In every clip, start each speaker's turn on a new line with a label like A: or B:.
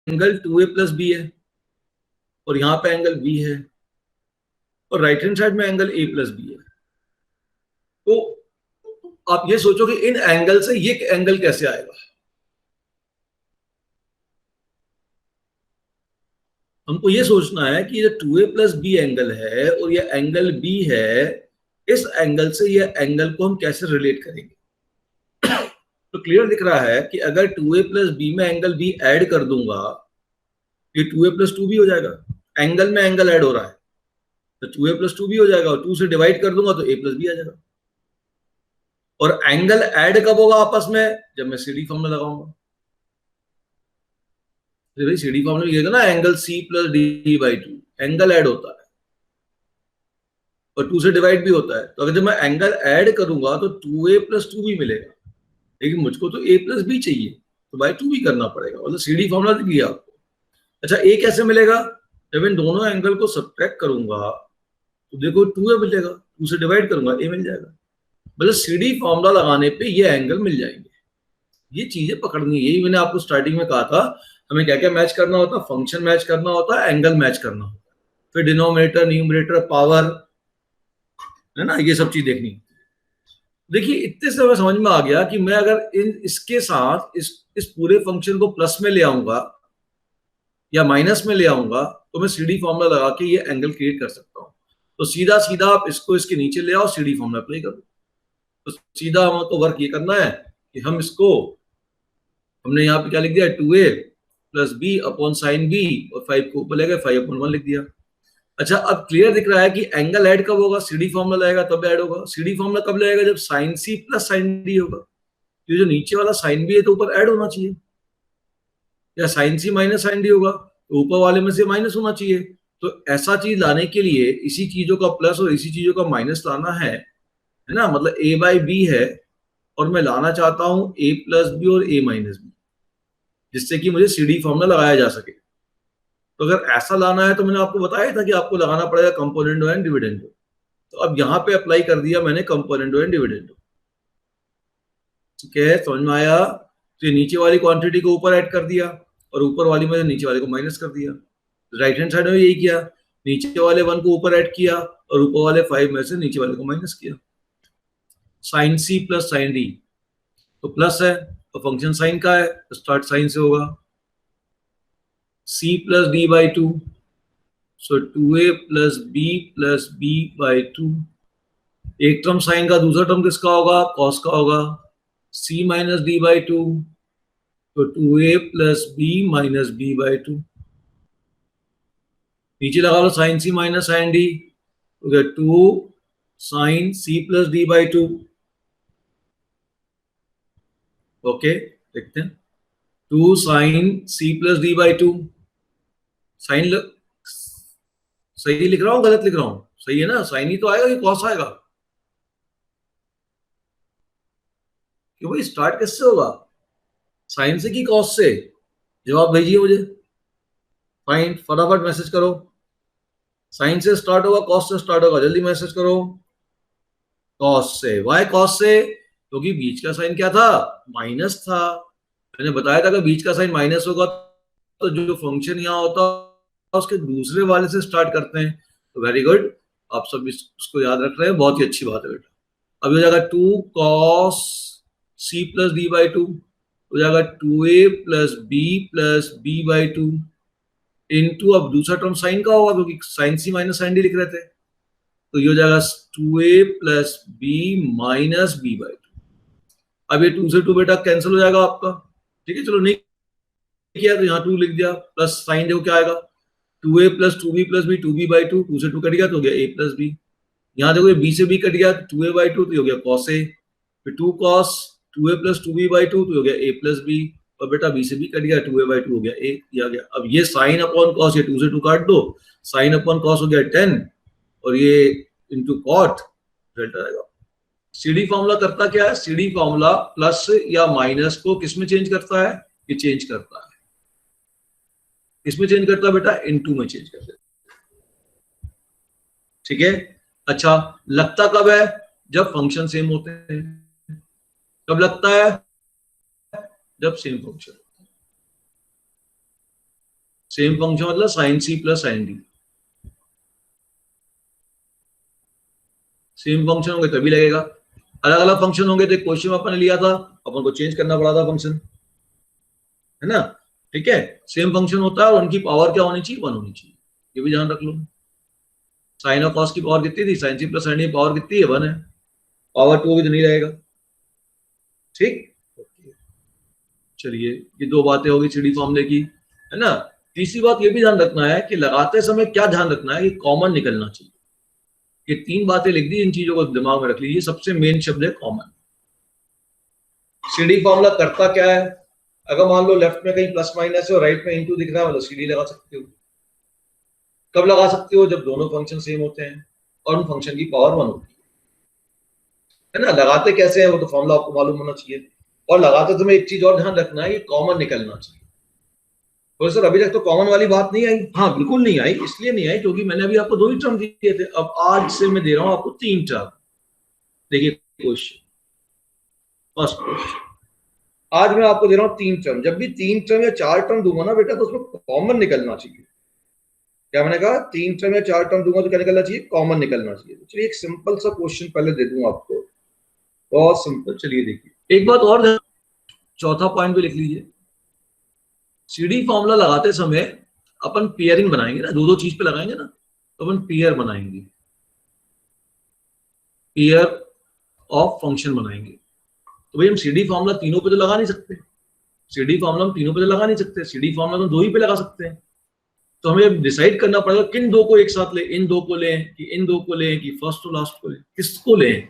A: Angle 2a plus B है और यहाँ पे एंगल बी है और राइट हैंड साइड में एंगल a प्लस बी है। तो आप ये सोचो कि इन एंगल से ये एंगल कैसे आएगा। हमको ये सोचना है कि ये 2a प्लस बी एंगल है और ये एंगल b है, इस एंगल से ये एंगल को हम कैसे रिलेट करेंगे। तो क्लियर दिख रहा है कि अगर 2a प्लस बी में एंगल b ऐड कर दूंगा, ये 2a प्लस 2b हो जाएगा। एंगल में एंगल ऐड हो रहा है तो 2a प्लस 2b हो जाएगा और 2 से डिवाइड कर दूंगा तो a प्लस b आ जाएगा। और एंगल ऐड कब होगा आपस में, जब मैं सीडी फॉर्मूला लगाऊंगा। तो भाई सीडी फॉर्मूला ये ना, angle c plus D by 2 angle add होता है और 2 से डिवाइड भी होता है। तो अगर जब मैं एंगल ऐड करूंगा तो 2a प्लस 2b मिलेगा, लेकिन मुझको तो a प्लस b चाहिए तो बाई 2 भी करना पड़ेगा। मतलब सीडी फॉर्मूला दिख गया आपको। अच्छा a कैसे मिलेगा, जब इन दोनों एंगल को सब्ट्रैक्ट करूंगा तो देखो 2a मिलेगा, 2 से डिवाइड करूंगा a मिल जाएगा। मतलब सीडी फॉर्मूला लगाने पे ये एंगल मिल जाएंगे। ये चीजें पकड़नी है, यही मैंने आपको स्टार्टिंग में कहा था। हमें क्या क्या मैच करना होता है, फंक्शन मैच करना होता है, एंगल मैच करना होता है, फिर डिनोमिनेटर न्यूमरेटर पावर, है ना, ये सब चीज देखनी। देखिए इतने से हमें समझ में आ गया कि मैं अगर इसके साथ इस पूरे फंक्शन को प्लस में ले आऊंगा या माइनस में ले आऊंगा तो मैं सीडी फॉर्मूला लगा के ये एंगल क्रिएट कर सकता हूँ। तो सीधा सीधा आप इसको इसके नीचे ले आओ, सीडी फॉर्मूला अप्लाई करो। तो सीधा हमको वर्क ये करना है कि हम इसको, हमने यहाँ पे क्या लिख दिया, 2a plus B upon sine B और 5 को ऊपर ले गए, 5/1 लिख दिया। अच्छा अब क्लियर दिख रहा है कि एंगल ऐड कब होगा, सीडी फॉर्मूला लगेगा तब ऐड होगा। सीडी फॉर्मूला कब लगेगा, जब sine C plus sine D होगा। ये जो नीचे वाला साइन बी है तो ऊपर ऐड होना चाहिए, या sign C minus sine D होगा तो ऊपर वाले में से माइनस होना चाहिए। तो ऐसा चीज लाने के लिए इसी चीजों का प्लस और इसी चीजों का माइनस लाना है ना। मतलब a बाई बी है और मैं लाना चाहता हूं a प्लस बी और a माइनस बी, जिससे कि मुझे सीडी फॉर्मूला लगाया जा सके। तो अगर ऐसा लाना है तो मैंने आपको बताया था कि आपको लगाना पड़ेगा कंपोनेंडो एंड डिविडेंडो। तो अब यहां पे अप्लाई कर दिया मैंने कंपोनेंडो एंड डिविडेंडो। ठीक है, समझ में आया। तो ये नीचे वाली क्वांटिटी को ऊपर ऐड कर दिया और ऊपर वाली में नीचे वाले को माइनस कर दिया। राइट हैंड साइड में यही किया, नीचे वाले 1 को ऊपर ऐड किया और ऊपर वाले 5 में से नीचे वाले को माइनस किया। Sine C plus sine D, तो प्लस है तो फंक्शन साइन का है तो स्टार्ट साइन से होगा। c plus D by 2, so 2a plus B by 2। एक टर्म साइन का, दूसरा टर्म किसका होगा, कॉस का होगा। c माइनस डी बाई 2, तो 2a plus B minus B by 2। नीचे लगा लो sine C minus sine D, तो क्या 2 sine C plus D by 2। Okay देखते हैं, 2 sine C plus D by 2। Sine सही लिख रहा हूं गलत लिख रहा हूं, सही है ना, साइन ही तो आएगा कि कॉस आएगा। क्यों भाई, स्टार्ट किससे होगा, साइन से कि कॉस से, जवाब भेजिए मुझे। फाइन, फटाफट मैसेज करो। साइन से स्टार्ट होगा कॉस से स्टार्ट होगा, जल्दी मैसेज करो। कॉस से, वाई कॉस से, क्योंकि बीच का साइन क्या था, माइनस था। मैंने बताया था कि बीच का साइन माइनस होगा तो जो फंक्शन यहाँ होता है उसके दूसरे वाले से स्टार्ट करते हैं। तो वेरी गुड, आप सब इसको याद रख रहे हैं, बहुत ही अच्छी बात है बेटा। अब हो जाएगा 2 cos c plus D by 2, हो जाएगा 2a plus B by 2 into, अब दूसरा टर्म साइन का होगा क्योंकि sine C minus sine D लिख रहे थे, तो ये हो जाएगा 2a plus B minus B by 2। अब ये 2 से 2 बेटा कैंसिल हो जाएगा आपका। ठीक है, चलो नहीं किया तो यहाँ 2 लिख दिया, प्लस साइन देखो क्या आएगा, 2a plus 2b plus B, 2b by 2, 2 से 2 कट गया तो हो गया a प्लस बी। यहाँ देखो ये b से b कट गया, 2a बाई 2 तो हो गया cos a, फिर 2 cos 2a plus 2b by 2 तो हो गया a प्लस b, और बेटा b से b कट गया, 2a बाई 2 हो गया a, ये आ गया। अब ये साइन अपॉन कॉस, ये 2 से 2 काट दो, साइन अपॉन कॉस हो गया 10 और ये इंटू कॉट, रिजल्ट आएगा। सीडी फॉर्मूला करता क्या है, सीडी फॉर्मूला प्लस या माइनस को किस में चेंज करता है, ये चेंज करता है, इसमें चेंज करता है बेटा, इनटू में चेंज करता है। ठीक है, अच्छा लगता कब है, जब फंक्शन सेम होते हैं। कब लगता है, जब सेम फंक्शन। सेम फंक्शन मतलब sine C plus sine D, same function होंगे तभी लगेगा। अलग अलग फंक्शन होंगे तो एक क्वेश्चन अपन ने लिया था, अपन को चेंज करना पड़ा था फंक्शन, है ना। ठीक है, सेम फंक्शन होता है और उनकी पावर क्या होनी चाहिए, 1 होनी चाहिए, ये भी ध्यान रख लो। साइन और कॉस की पावर कितनी थी, sine C plus sine D की पावर कितनी है, 1 है, पावर 2 भी तो नहीं रहेगा। ठीक, चलिए ये दो बातें होगी सीडी फॉर्मूले की, है ना। तीसरी बात ये भी ध्यान रखना है कि लगाते समय क्या ध्यान रखना है कि कॉमन निकलना चाहिए। ये 3 बातें लिख दी, इन चीजों को दिमाग में रख लीजिए। सबसे मेन शब्द है कॉमन। सीडी फॉर्मूला करता क्या है, अगर मान लो लेफ्ट में कहीं प्लस माइनस है और राइट में इनटू दिख रहा है, मतलब सीडी लगा सकते हो। कब लगा सकते हो, जब दोनों फंक्शन सेम होते हैं और उन फंक्शन की पावर 1 होती है ना। लगाते कैसे हैं वो तो फॉर्मूला आपको मालूम होना चाहिए। और लगाते तुम्हें एक चीज और ध्यान रखना है कि कॉमन निकलना चाहिए। तो सर अभी तक तो कॉमन वाली बात नहीं आई। हाँ बिल्कुल नहीं आई, इसलिए नहीं आई क्योंकि मैंने अभी आपको 2 ही टर्म दिए थे, अब आज से मैं दे रहा हूं आपको 3 टर्म। देखिए क्वेश्चन, फर्स्ट क्वेश्चन, आज मैं आपको दे रहा हूं 3 टर्म। जब भी 3 टर्म या 4 टर्म दूंगा ना बेटा, तो उसमें कॉमन निकलना चाहिए। क्या मैंने कहा, 3 टर्म या 4 टर्म दूंगा तो क्या निकलना चाहिए, कॉमन निकलना चाहिए। तो चलिए एक सिंपल सा क्वेश्चन पहले दे दूंगा आपको, बहुत सिंपल। चलिए देखिए, एक बात और, चौथा पॉइंट भी लिख लीजिए। सीडी फॉर्मूला लगाते समय अपन पेयरिंग बनाएंगे ना, 2-2 चीज पे लगाएंगे ना, तो अपन पेयर बनाएंगे, पेयर ऑफ फंक्शन बनाएंगे। तो भाई हम सीडी फॉर्मूला तीनों पे तो लगा नहीं सकते, सीडी फॉर्मूला हम तीनों पे तो लगा नहीं सकते, सीडी फॉर्मूला तो 2 ही पे लगा सकते हैं। तो हमें डिसाइड करना पड़ेगा किन 2 को एक साथ ले, इन 2 को लें कि इन 2 को लें कि फर्स्ट और लास्ट को लें, किसको लें।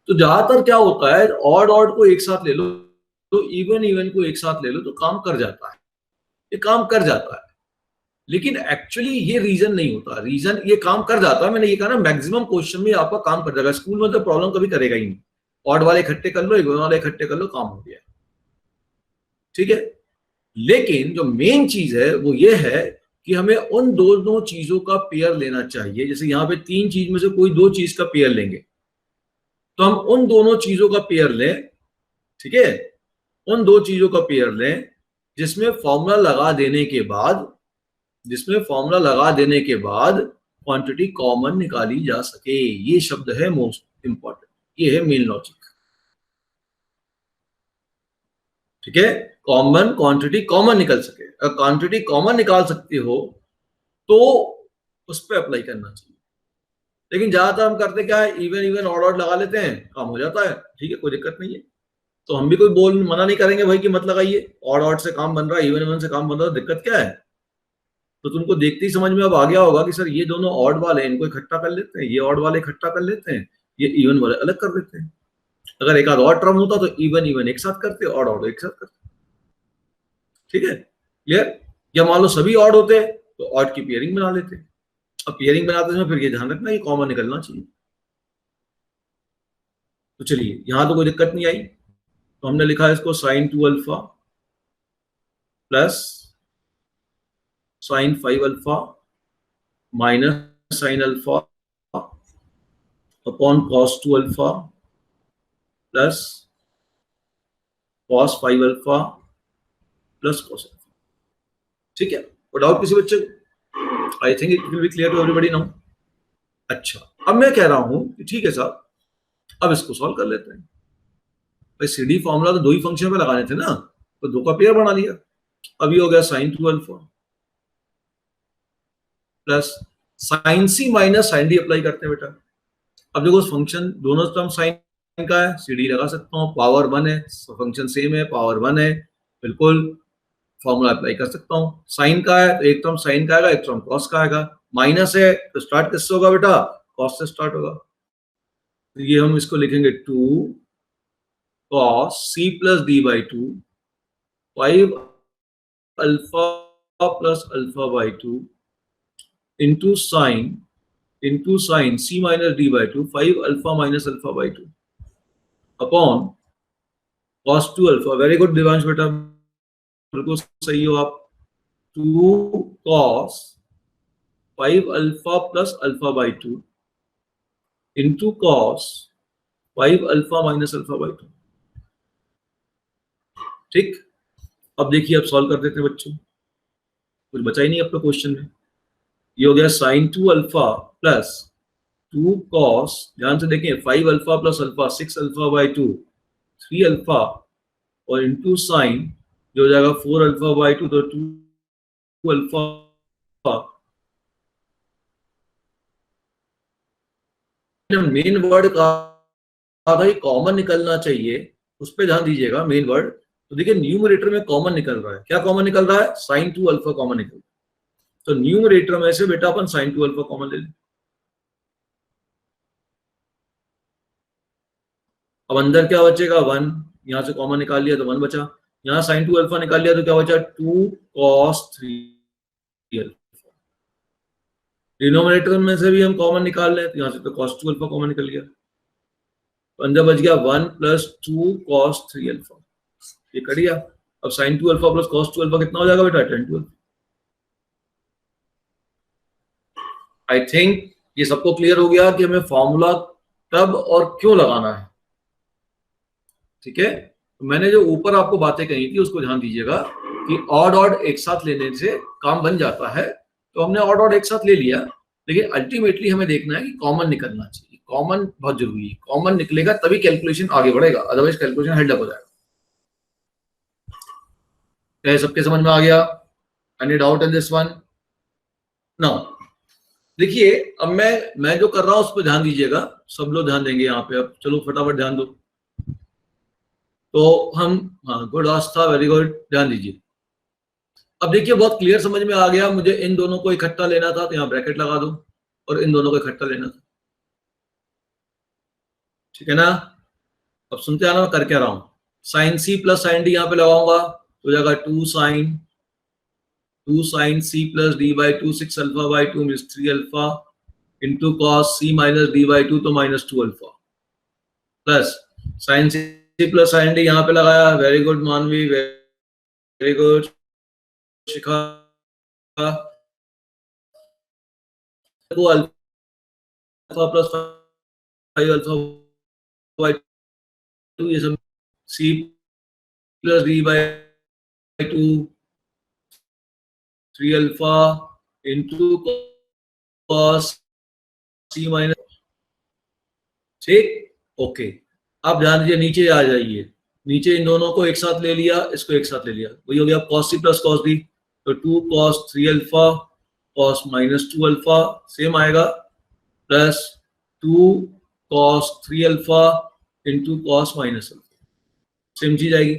A: तो ज्यादातर क्या होता है, ऑड ऑड को एक साथ ले लो, तो इवन इवन को एक साथ ले लो, तो काम कर जाता है, ये काम कर जाता है। लेकिन एक्चुअली ये रीजन नहीं होता, रीजन ये काम कर जाता है, मैंने ये कहा ना मैक्सिमम क्वेश्चन में आपका काम कर जाएगा। स्कूल में तो प्रॉब्लम कभी करेगा ही नहीं, ऑड वाले इकट्ठे कर लो, इवन वाले इकट्ठे कर लो, काम हो गया। ठीक है, लेकिन जो मेन चीज है वो ये है कि हमें उन दोनों चीजों का पेयर लेना चाहिए। जैसे यहां पे 3 चीज में से कोई 2 चीज का पेयर लेंगे, तो हम उन दोनों चीजों का पेयर लें। ठीक है, उन 2 चीजों का पेयर लें जिसमें फॉर्मूला लगा देने के बाद, जिसमें फॉर्मूला लगा देने के बाद क्वांटिटी कॉमन निकाली जा सके। ये शब्द है मोस्ट इंपॉर्टेंट, ये है मेन लॉजिक। ठीक है, कॉमन क्वांटिटी कॉमन निकल सके। अगर क्वांटिटी कॉमन निकाल सकते हो तो उस पर अप्लाई करना चाहिए। लेकिन ज्यादातर हम करते क्या है, इवन इवन ऑड ऑड लगा लेते हैं, काम हो जाता है, ठीक है, कोई दिक्कत नहीं है। तो हम भी कोई बोल मना नहीं करेंगे भाई कि मत लगाइए, ऑड ऑड से काम बन रहा है, इवन इवन से काम बन रहा है, दिक्कत क्या है। तो तुमको देखते ही समझ में अब आ गया होगा कि सर ये दोनों ऑड वाले, इनको इकट्ठा कर लेते हैं, ये ऑड वाले इकट्ठा कर लेते हैं, ये इवन वाले अलग कर लेते हैं। अगर एक आध और टर्म होता तो इवन इवन एक साथ करते, ऑड ऑड एक साथ करते। ठीक है, क्लियर। या मान लो सभी ऑड होते तो ऑड की पेयरिंग बना लेते। अब पेयरिंग बनाते समय फिर ये ध्यान रखना, ये कॉमन निकलना चाहिए। तो चलिए यहां तो कोई दिक्कत नहीं आई, तो हमने लिखा है इसको sine 2 alpha plus sine 5 alpha minus sine alpha upon cos 2 alpha plus cos 5 alpha plus cos alpha. ठीक है, और डाउट किसी बच्चे को, I think it will be clear to everybody now. अच्छा, अब मैं कह रहा हूं कि ठीक है साहब, अब इसको सॉल्व कर लेते हैं। भाई सीडी फॉर्मूला तो 2 ही फंक्शन पे लगाने थे ना, तो 2 का पेयर बना लिया। अभी हो गया sign 2 alpha plus sine C minus sine D apply करते हैं बेटा। अब देखो फंक्शन दोनों टर्म साइन का है, सी डी लगा सकता हूँ, पावर 1 है, फंक्शन सेम है, पावर 1 है, बिल्कुल फॉर्मूला अप्लाई कर सकता हूँ। साइन का है तो एक टर्म साइन का आएगा, एक टर्म कॉस का आएगा। माइनस है तो स्टार्ट किससे होगा बेटा, कॉस से स्टार्ट होगा। तो ये हम इसको लिखेंगे 2 cos c plus d by 2 5 alpha plus alpha by 2 into sin c minus d by 2 5 alpha minus alpha by 2 upon cos 2 alpha. Very good Divansh बेटा, बिल्कुल सही हो आप। 2 cos 5 alpha plus alpha by 2 into cos 5 alpha minus alpha by 2। ठीक, अब देखिए अब solve कर देते हैं बच्चों। कुछ बचा ही नहीं आपका क्वेश्चन में। ये हो गया साइन 2 अल्फा प्लस 2 कॉस, ध्यान से देखें 5 alpha plus alpha 6 alpha by 2 3 alpha और इंटू साइन जो हो जाएगा 4 अल्फा बाई 2 तो 2 अल्फा। मेन वर्ड का भाई कॉमन निकलना चाहिए, उस पर ध्यान दीजिएगा। मेन वर्ड तो देखिए न्यूमरेटर में कॉमन निकल रहा है, क्या कॉमन निकल रहा है? साइन 2 अल्फा कॉमन निकल रहा है। तो न्यूमरेटर में से बेटा अपन साइन 2 अल्फा कॉमन ले लें। अब अंदर क्या बचेगा? 1, यहां से कॉमन निकाल लिया तो 1 बचा। यहाँ साइन 2 अल्फा निकाल लिया तो क्या बचा? 2 कॉस 3 अल्फा। डिनोमिनेटर में से भी हम कॉमन निकाल लें तो यहाँ से तो कॉस 2 अल्फा कॉमन निकल गया, तो अंदर बच गया 1 प्लस 2 कॉस 3 अल्फा। ये कर दिया। अब sine 2 alpha plus cos 2 alpha कितना हो जाएगा बेटा? 10 2 अल्फा। आई थिंक ये सबको क्लियर हो गया कि हमें फॉर्मूला कब और क्यों लगाना है। ठीक है, तो मैंने जो ऊपर आपको बातें कही थी उसको ध्यान दीजिएगा कि ऑड ऑड एक साथ लेने से काम बन जाता है, तो हमने ऑड ऑड एक साथ ले लिया, लेकिन अल्टीमेटली हमें देखना है कि कॉमन निकलना चाहिए। कॉमन बहुत जरूरी है, कॉमन निकलेगा तभी कैलकुलेशन आगे बढ़ेगा, अदरवाइज कैलकुलेशन हेल्ड अप हो जाएगा। क्या सबके समझ में आ गया? Any doubt in this one? Now देखिए अब मैं जो कर रहा हूं उस पर ध्यान दीजिएगा, सब लोग ध्यान देंगे यहाँ पे। अब चलो फटाफट ध्यान दो। तो हम, हाँ गुड आस्था, वेरी गुड, ध्यान दीजिए। अब देखिए बहुत क्लियर समझ में आ गया, मुझे इन दोनों को इकट्ठा लेना था तो यहाँ ब्रैकेट लगा दो, और इन दोनों को इकट्ठा लेना था। ठीक है ना? अब सुनते आना मैं कर क्या रहा हूं। Sine C plus sine D यहाँ पे लगाऊंगा तो जाएगा 2 sine C plus D by 2 6 alpha by 2 means 3 alpha into cos C minus D by 2 तो minus 2 alpha plus sine C plus sine D यहाँ पे लगाया। Very good Manvi, very good Shikha. को अल्फा प्लस 5 अल्फा बाई 2 ये सब C plus D by 2 3 alpha into cos C minus. ठीक, okay. अब ध्यान दीजिए नीचे आ जाइए, नीचे इन दोनों को एक साथ ले लिया, इसको एक साथ ले लिया, वही हो गया cos C plus cos D. तो 2 cos 3 alpha cos minus 2 alpha same आएगा, plus 2 cos 3 alpha into cos minus alpha, same चीज आएगी।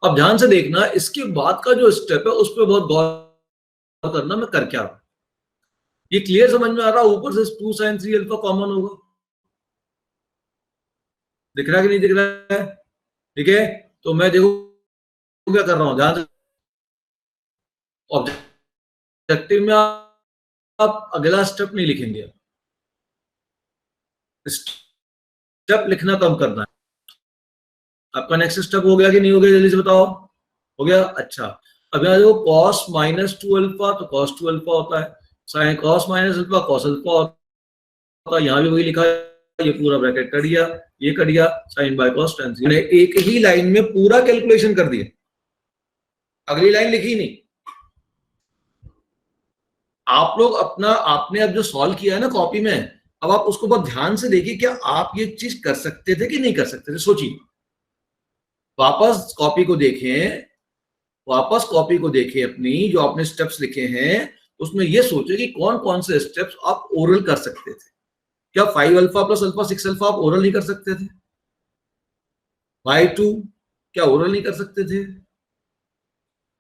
A: अब ध्यान से देखना, इसके बाद का जो स्टेप है उस पर बहुत गौर करना, मैं कर क्या रहा हूं। ये क्लियर समझ में आ रहा? ऊपर से 2 साइन 3 अल्फा कॉमन होगा, दिख रहा है कि नहीं दिख रहा है? ठीक है, तो मैं देखो क्या कर रहा हूं, ध्यान से। ऑब्जेक्टिव में आप अगला स्टेप नहीं लिखेंगे, स्टेप लिखना कम करना है। आपका नेक्स्ट स्टेप हो गया कि नहीं हो गया? जल्दी से बताओ। हो गया? अच्छा, अब यहाँ देखो कॉस माइनस 2 अल्फा तो कॉस 2 अल्फा होता है, sine cos minus alpha cos alpha होता है, यहाँ भी वही लिखा है, ये पूरा ब्रैकेट कर दिया, ये कर दिया, साइन बाय कॉस tan मैंने एक ही लाइन में पूरा कैलकुलेशन कर दिया, अगली लाइन लिखी नहीं। आप लोग अपना, आपने अब जो सॉल्व किया है ना कॉपी में, अब आप उसको बहुत ध्यान से देखिए, क्या आप ये चीज कर सकते थे कि नहीं कर सकते थे? सोचिए, वापस कॉपी को देखें, वापस कॉपी को देखें अपनी, जो आपने स्टेप्स लिखे हैं उसमें ये सोचे कि कौन कौन से स्टेप्स आप ओरल कर सकते थे। क्या 5 अल्फा प्लस अल्फा 6 अल्फा आप ओरल नहीं कर सकते थे? बाई 2 क्या ओरल नहीं कर सकते थे?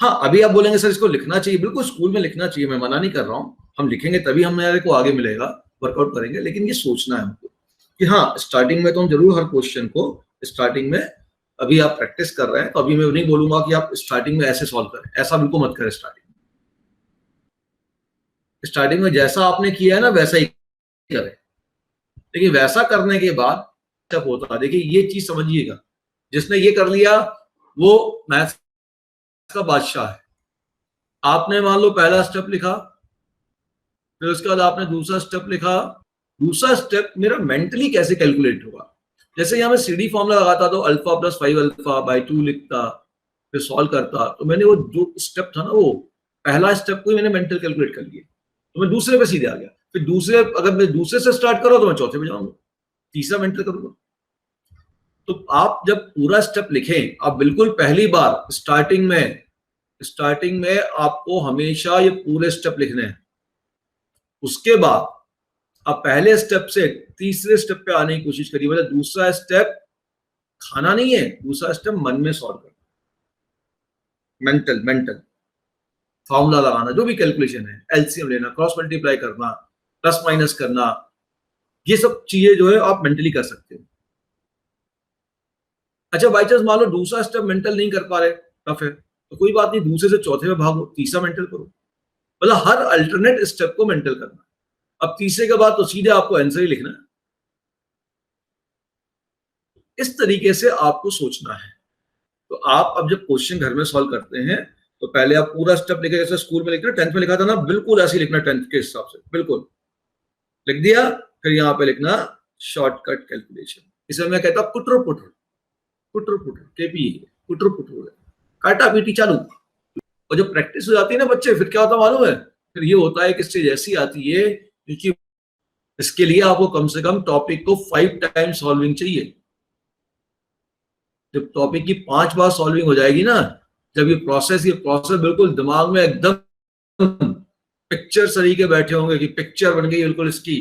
A: हाँ, अभी आप बोलेंगे सर इसको लिखना चाहिए, बिल्कुल स्कूल में लिखना चाहिए, मैं मना नहीं कर रहा हूँ, हम लिखेंगे तभी हमारे को आगे मिलेगा, वर्कआउट करेंगे, लेकिन ये सोचना है हमको कि हाँ स्टार्टिंग में तो हम जरूर हर क्वेश्चन को स्टार्टिंग में, अभी आप प्रैक्टिस कर रहे हैं तो अभी मैं नहीं बोलूंगा कि आप स्टार्टिंग में ऐसे सॉल्व करें, ऐसा बिल्कुल मत करें। स्टार्टिंग में जैसा आपने किया है ना वैसा ही करें, लेकिन वैसा करने के बाद क्या होता है, देखिए ये चीज समझिएगा, जिसने ये कर लिया वो मैथ्स का बादशाह है। आपने मान लो पहला स्टेप लिखा, फिर उसके बाद आपने दूसरा स्टेप लिखा, दूसरा स्टेप मेरा मेंटली कैसे कैलकुलेट होगा, जैसे यहां मैं सीडी फॉर्मूला लगाता तो अल्फा प्लस 5 अल्फा बाई 2 लिखता, फिर सॉल्व करता, तो मैंने वो जो स्टेप था ना वो पहला स्टेप को मैंने मेंटल कैलकुलेट कर लिया, तो मैं दूसरे पे सीधे आ गया। फिर दूसरे, अगर मैं दूसरे से स्टार्ट करो तो मैं चौथे पे जाऊंगा, तीसरा मेंटल करूंगा। तो आप जब पूरा स्टेप लिखें, आप बिल्कुल पहली बार स्टार्टिंग में आपको हमेशा ये पूरे स्टेप लिखने हैं। उसके बाद आप पहले स्टेप से तीसरे स्टेप पे आने की कोशिश करिए। मतलब दूसरा स्टेप खाना नहीं है, दूसरा स्टेप मन में सॉल्व करना, मेंटल फॉर्मूला लगाना, जो भी कैलकुलेशन है, एलसीएम लेना, क्रॉस मल्टीप्लाई करना, प्लस माइनस करना, ये सब चीजें जो है आप मेंटली कर सकते हो। अच्छा, बाई चांस मान लो दूसरा स्टेप मेंटल नहीं कर पा रहे, टफ है, तो कोई बात नहीं, दूसरे से चौथे में भागो, तीसरा मेंटल करो। मतलब हर अल्टरनेट स्टेप को मेंटल करना। अब तीसरे के बाद तो सीधे आपको आंसर ही लिखना है। इस तरीके से आपको सोचना है। तो आप अब जब क्वेश्चन घर में सॉल्व करते हैं तो पहले आप पूरा स्टेप लिखे, जैसे स्कूल में लिखते हैं, 10th में लिखा था ना, बिल्कुल ऐसे लिखना 10th के हिसाब से, बिल्कुल लिख दिया। फिर यहाँ पे लिखना शॉर्टकट कैलकुलेशन। इसमें मैं कहता हूँ कुटर पुटर केपी, कुटर पुटर, काटा पीटी चालू। और जब प्रैक्टिस हो जाती है ना बच्चे, फिर क्या होता है मालूम है? फिर ये होता है कि स्टेज ऐसी आती है, क्योंकि इसके लिए आपको कम से कम टॉपिक को 5 टाइम सॉल्विंग चाहिए। जब टॉपिक की 5 बार सॉल्विंग हो जाएगी ना, जब ये प्रोसेस बिल्कुल दिमाग में एकदम पिक्चर तरीके बैठे होंगे कि पिक्चर बन गई बिल्कुल इसकी,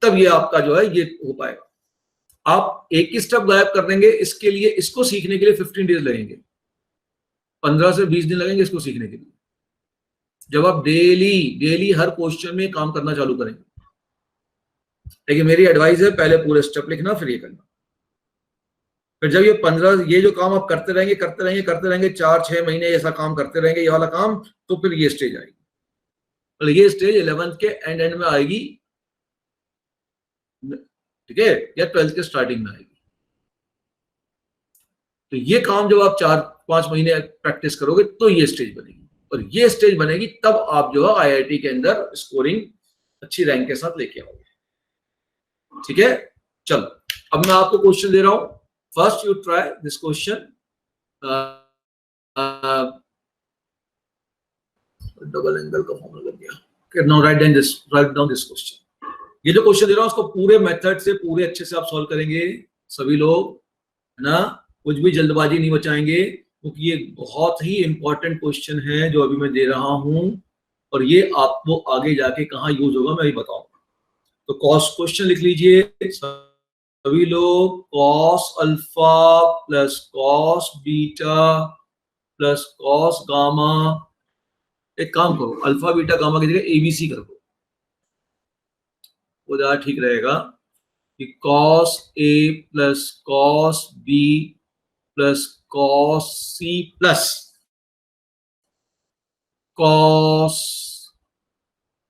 A: तब ये आपका जो है ये हो पाएगा। आप एक ही स्टेप गायब कर देंगे, इसके लिए, इसको सीखने के लिए 15 डेज लगेंगे, 15 से 20 दिन लगेंगे इसको सीखने के लिए। जब आप डेली हर क्वेश्चन में काम करना चालू करेंगे। लेकिन मेरी एडवाइस है, पहले पूरे स्टेप लिखना, फिर ये करना। फिर जब ये जो काम आप करते रहेंगे 4-6 महीने ऐसा काम करते रहेंगे, ये वाला काम, तो फिर ये स्टेज आएगी। तो ये स्टेज 11th के एंड में आएगी, ठीक है, या 12th के स्टार्टिंग में आएगी। तो ये काम जब आप 4-5 महीने प्रैक्टिस करोगे तो ये स्टेज बनेगी, और ये स्टेज बनेगी तब आप जो है आईआईटी के अंदर स्कोरिंग अच्छी रैंक के साथ लेके आओगे। ठीक है, चलो अब मैं आपको क्वेश्चन दे रहा हूं। First you try this question, double angle का फॉर्मूला लग गया। Now write down this question. ये जो क्वेश्चन दे रहा हूं उसको पूरे मेथड से पूरे अच्छे से आप सॉल्व करेंगे सभी लोग, है ना, कुछ भी जल्दबाजी नहीं बचाएंगे, क्योंकि ये बहुत ही इंपॉर्टेंट क्वेश्चन है जो अभी मैं दे रहा हूं, और ये आपको आगे जाके कहां यूज होगा मैं भी बताऊंगा। तो कॉस क्वेश्चन लिख लीजिए सभी लोग, cos alpha plus cos beta plus cos gamma. एक काम करो, अल्फा बीटा गामा की जगह एबीसी कर दो, वो ज्यादा ठीक रहेगा, कि cos A plus cos B plus cos C plus cos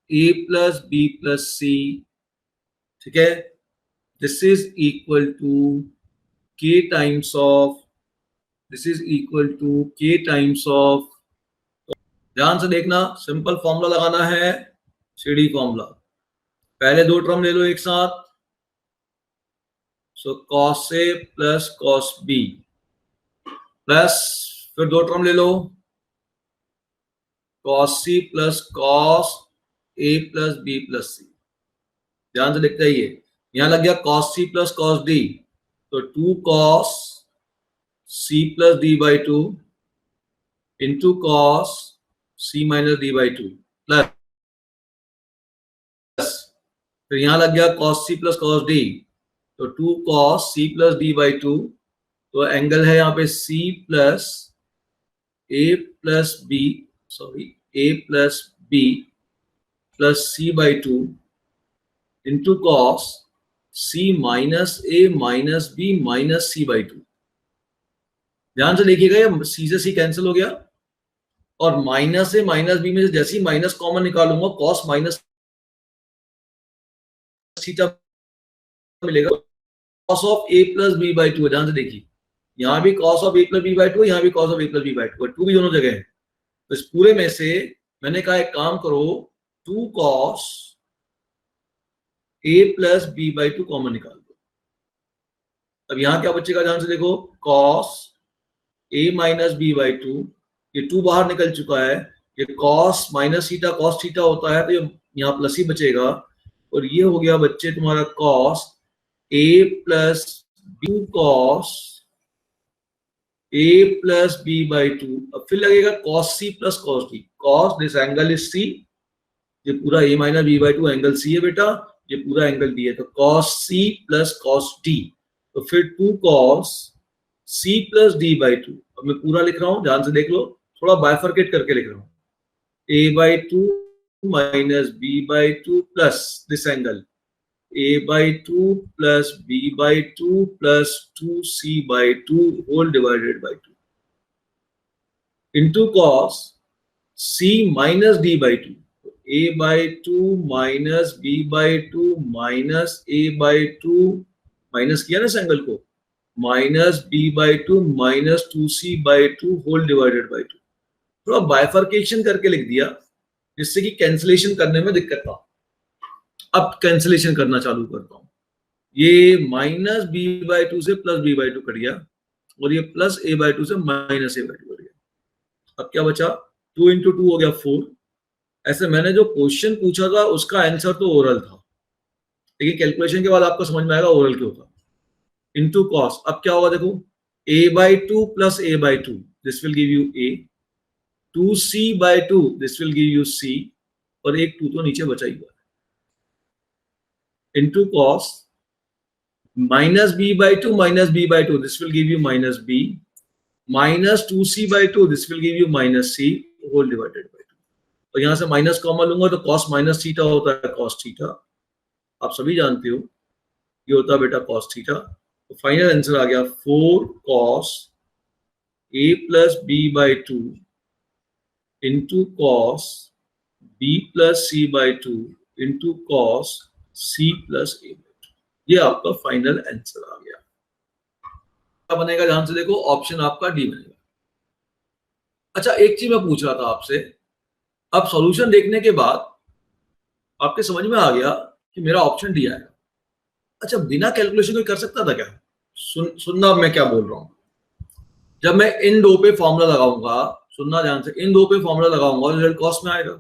A: A plus B plus C. ठीक है, this is equal to K times of, this is equal to K times of, ध्यान से देखना, सिंपल फॉर्मूला लगाना है, CD formula. पहले दो term ले लो एक साथ, so cos A plus cos B plus, फिर दो टर्म ले लो, cos C plus cos A plus B plus C. ध्यान से देखते ही, यहां लग गया cos C plus cos D, तो 2 cos C plus D by 2 into cos C minus D by 2 plus, फिर यहां लग गया cos C plus cos D, तो 2 cos C plus D by 2, तो एंगल है यहाँ पे C plus A plus B, sorry A plus B plus C by 2 into cos C minus A minus B minus C by 2। ध्यान से देखिएगा, ये सी से सी कैंसिल हो गया, और माइनस ए माइनस बी में से जैसे ही माइनस कॉमन निकालूंगा, कॉस माइनस थीटा मिलेगा, cos of A plus B by 2। ध्यान से देखिए, यहां भी cos of A plus B by 2, यहां भी cos of A plus B by 2, 2 भी दोनों जगह है। तो इस पूरे में से मैंने कहा एक काम करो, 2 cos A plus B by 2 कॉमन निकाल दो। अब यहां क्या बचेगा, ध्यान से देखो, cos A minus B by 2, ये 2 बाहर निकल चुका है, ये cos minus theta cos theta होता है, तो ये यहाँ प्लस ही बचेगा, और ये हो गया बच्चे तुम्हारा cos A plus B cos A plus B by two. अब फिर लगेगा cos C plus cos D, cos this angle is C, ये पूरा A minus B by two angle C है बेटा, ये पूरा एंगल डी है, तो cos C plus cos D, तो फिर two cos C plus D by two. अब मैं पूरा लिख रहा हूं, ध्यान से देख लो, थोड़ा बाइफरकेट करके लिख रहा हूं, A by two minus B by two plus this angle a by 2 plus b by 2 plus 2c by 2 whole divided by 2 into cos c minus d by 2, a by 2 minus b by 2 minus a by 2, minus किया ना इस angle को, minus b by 2 minus 2c by 2 whole divided by 2। थोड़ा bifurcation करके लिख दिया जिससे कि कैंसिलेशन करने में दिक्कत ना। अब कैंसिलेशन करना चालू करता हूं, ये माइनस बी बाई टू से plus B by two cut गया, और ये प्लस ए बाई टू से minus A by two cut गया। अब क्या बचा, 2 इंटू 2 हो गया 4। ऐसे मैंने जो क्वेश्चन पूछा था उसका आंसर तो ओरल था, लेकिन कैलकुलेशन के बाद आपको समझ में आएगा ओरल क्यों था। इंटू कॉस, अब क्या होगा देखो, A by two plus A by two, this will give you A, 2c by two, this will give you C, और एक 2 तो नीचे बचा ही हुआ, into cos minus b by 2 minus b by 2, this will give you minus b, minus 2c by 2, this will give you minus c whole divided by 2। और यहां से minus common लूंगा तो cos माइनस थीटा होता है cos theta, आप सभी जानते हो ये होता है बेटा cos थीटा। तो फाइनल आंसर आ गया 4 cos a plus b by 2 into cos b plus c by 2 into cos c plus a, ये आपका फाइनल आंसर आ गया। क्या बनेगा, ध्यान से देखो, ऑप्शन आपका डी बनेगा। अच्छा, एक चीज मैं पूछ रहा था आपसे, अब सॉल्यूशन देखने के बाद आपके समझ में आ गया कि मेरा ऑप्शन डी आएगा। अच्छा, बिना कैलकुलेशन कोई कर सकता था क्या? सुनना मैं क्या बोल रहा हूं। जब मैं इन दो पे फॉर्मूला लगाऊंगा, सुनना ध्यान से, इन दो पे फॉर्मूला लगाऊंगा, रिजल्ट कॉस्ट में आएगा,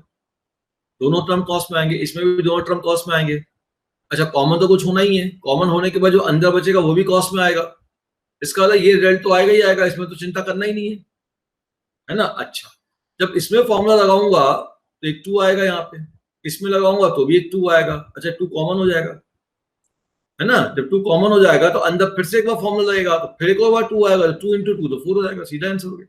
A: दोनों टर्म कॉस्ट में आएंगे, इसमें भी दोनों टर्म कॉस्ट में आएंगे। अच्छा, कॉमन तो कुछ होना ही है, कॉमन होने के बाद जो अंदर बचेगा वो भी कॉस्ट में आएगा, इसका मतलब ये रिजल्ट तो आएगा ही आएगा, इसमें तो चिंता करना ही नहीं है ना। अच्छा, जब इसमें फॉर्मूला लगाऊंगा तो एक 2 आएगा, यहाँ पे इसमें लगाऊंगा तो भी एक 2 आएगा। अच्छा, 2 कॉमन हो जाएगा, है ना। जब 2 कॉमन हो जाएगा तो अंदर फिर से एक बार फॉर्मूला लगेगा, तो फिर एक और बार 2 आएगा, 2 इंटू 2 तो 4 हो जाएगा, सीधा आंसर हो गया।